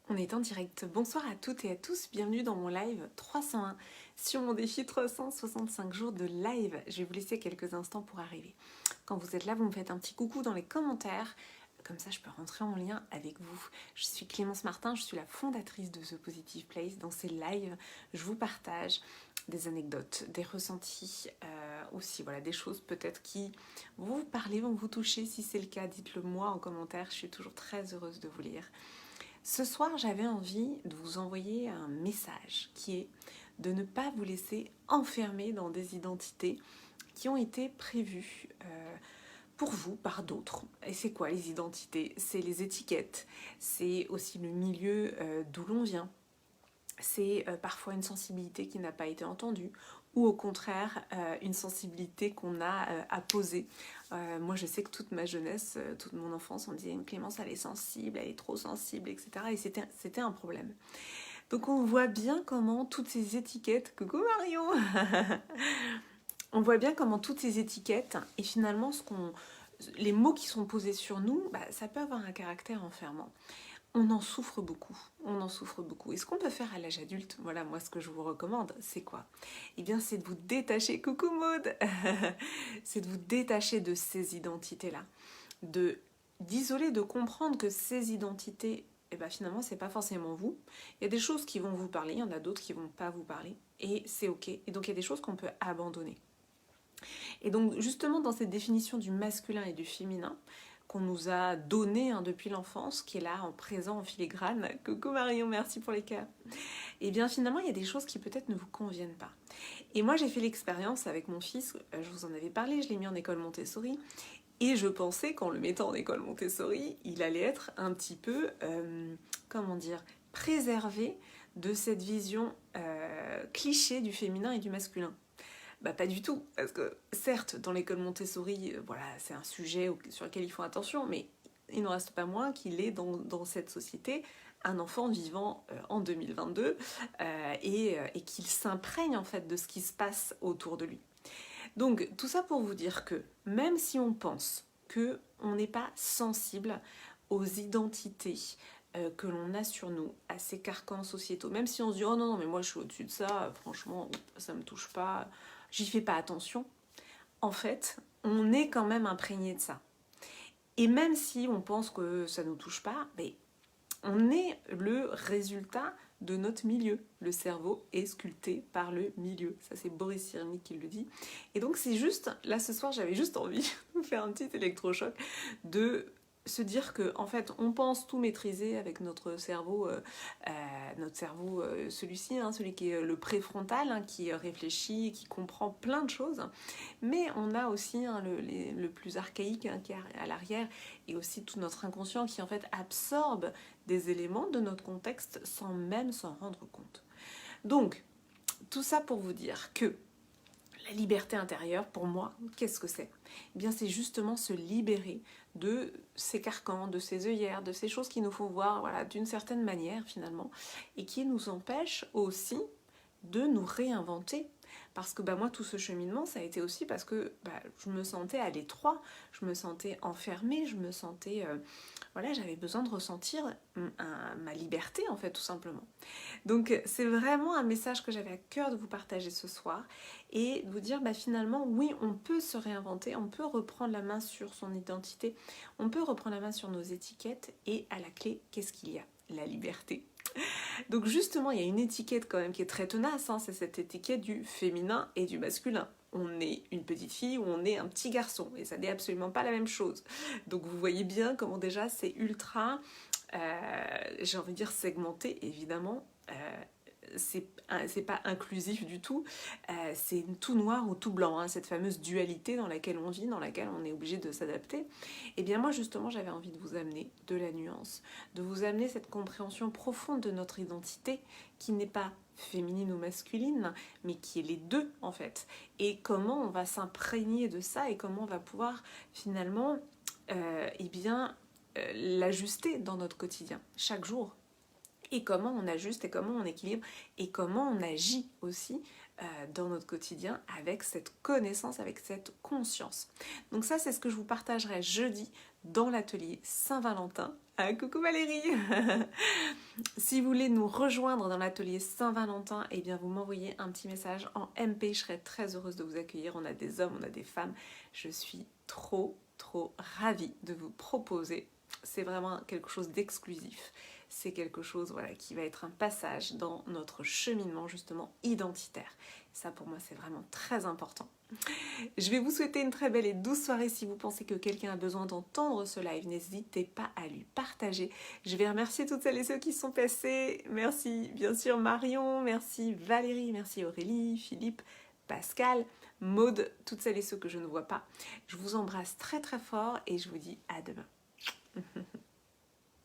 On est en direct. Bonsoir à toutes et à tous. Bienvenue dans mon live 301 sur mon défi 365 jours de live. Je vais vous laisser quelques instants pour arriver. Quand vous êtes là, vous me faites un petit coucou dans les commentaires. Comme ça, je peux rentrer en lien avec vous. Je suis Clémence Martin, je suis la fondatrice de The Positive Place. Dans ces lives, je vous partage des anecdotes, des ressentis, aussi voilà, des choses peut-être qui vont vous parler, vont vous toucher. Si c'est le cas, dites-le moi en commentaire. Je suis toujours très heureuse de vous lire. Ce soir, j'avais envie de vous envoyer un message qui est de ne pas vous laisser enfermer dans des identités qui ont été prévues pour vous par d'autres. Et c'est quoi les identités? C'est les étiquettes, c'est aussi le milieu d'où l'on vient, c'est parfois une sensibilité qui n'a pas été entendue, ou au contraire une sensibilité qu'on a à poser. Moi je sais que toute ma jeunesse, toute mon enfance, on disait Clémence elle est sensible, elle est trop sensible, etc. Et c'était un problème. Donc on voit bien comment toutes ces étiquettes, coucou Marion, on voit bien comment toutes ces étiquettes et finalement les mots qui sont posés sur nous, ça peut avoir un caractère enfermant. On en souffre beaucoup, on en souffre beaucoup. Et ce qu'on peut faire à l'âge adulte, voilà, moi ce que je vous recommande, c'est quoi? Eh bien c'est de vous détacher, coucou Maud, c'est de vous détacher de ces identités-là, d'isoler, de comprendre que ces identités, eh ben, finalement c'est pas forcément vous. Il y a des choses qui vont vous parler, il y en a d'autres qui vont pas vous parler, et c'est ok. Et donc il y a des choses qu'on peut abandonner. Et donc justement dans cette définition du masculin et du féminin, qu'on nous a donné depuis l'enfance, qui est là en présent, en filigrane. Coucou Marion, merci pour les cœurs. Et bien finalement, il y a des choses qui peut-être ne vous conviennent pas. Et moi, j'ai fait l'expérience avec mon fils, je vous en avais parlé, je l'ai mis en école Montessori, et je pensais qu'en le mettant en école Montessori, il allait être un petit peu, préservé de cette vision cliché du féminin et du masculin. Pas du tout, parce que certes, dans l'école Montessori, voilà, c'est un sujet sur lequel il faut attention, mais il n'en reste pas moins qu'il est dans cette société un enfant vivant en 2022 et qu'il s'imprègne en fait de ce qui se passe autour de lui. Donc tout ça pour vous dire que même si on pense qu'on n'est pas sensible aux identités que l'on a sur nous, à ces carcans sociétaux, même si on se dit oh non mais moi je suis au-dessus de ça, franchement ça me touche pas, j'y fais pas attention, en fait, on est quand même imprégné de ça. Et même si on pense que ça ne nous touche pas, on est le résultat de notre milieu. Le cerveau est sculpté par le milieu. Ça, c'est Boris Cyrulnik qui le dit. Et donc, c'est juste, là, ce soir, j'avais juste envie de faire un petit électrochoc, de se dire que en fait on pense tout maîtriser avec notre cerveau celui-ci, celui qui est le préfrontal, qui réfléchit, qui comprend plein de choses, mais on a aussi le plus archaïque qui est à l'arrière, et aussi tout notre inconscient qui en fait absorbe des éléments de notre contexte sans même s'en rendre compte. Donc tout ça pour vous dire que la liberté intérieure, pour moi, qu'est-ce que c'est? Eh bien, c'est justement se libérer de ces carcans, de ces œillères, de ces choses qui nous font voir d'une certaine manière, finalement, et qui nous empêchent aussi de nous réinventer. Parce que moi, tout ce cheminement, ça a été aussi parce que je me sentais à l'étroit, je me sentais enfermée, je me sentais... j'avais besoin de ressentir ma liberté, en fait, tout simplement. Donc c'est vraiment un message que j'avais à cœur de vous partager ce soir et de vous dire finalement oui, on peut se réinventer, on peut reprendre la main sur son identité, on peut reprendre la main sur nos étiquettes, et à la clé, qu'est-ce qu'il y a? La liberté. Donc justement, il y a une étiquette quand même qui est très tenace, c'est cette étiquette du féminin et du masculin. On est une petite fille ou on est un petit garçon, et ça n'est absolument pas la même chose. Donc vous voyez bien comment déjà c'est ultra, j'ai envie de dire segmenté, évidemment. C'est pas inclusif du tout, c'est tout noir ou tout blanc, cette fameuse dualité dans laquelle on vit, dans laquelle on est obligé de s'adapter. Et bien moi justement j'avais envie de vous amener de la nuance, de vous amener cette compréhension profonde de notre identité qui n'est pas féminine ou masculine, mais qui est les deux en fait, et comment on va s'imprégner de ça et comment on va pouvoir finalement l'ajuster dans notre quotidien, chaque jour. Et comment on ajuste, et comment on équilibre, et comment on agit aussi dans notre quotidien avec cette connaissance, avec cette conscience. Donc ça, c'est ce que je vous partagerai jeudi dans l'atelier Saint-Valentin. Ah, coucou Valérie. Si vous voulez nous rejoindre dans l'atelier Saint-Valentin, eh bien vous m'envoyez un petit message en MP, je serai très heureuse de vous accueillir. On a des hommes, on a des femmes. Je suis trop ravie de vous proposer. C'est vraiment quelque chose d'exclusif. C'est quelque chose qui va être un passage dans notre cheminement justement identitaire. Ça pour moi c'est vraiment très important. Je vais vous souhaiter une très belle et douce soirée. Si vous pensez que quelqu'un a besoin d'entendre ce live, n'hésitez pas à lui partager. Je vais remercier toutes celles et ceux qui sont passés. Merci bien sûr Marion, merci Valérie, merci Aurélie, Philippe, Pascal, Maude, toutes celles et ceux que je ne vois pas. Je vous embrasse très fort et je vous dis à demain.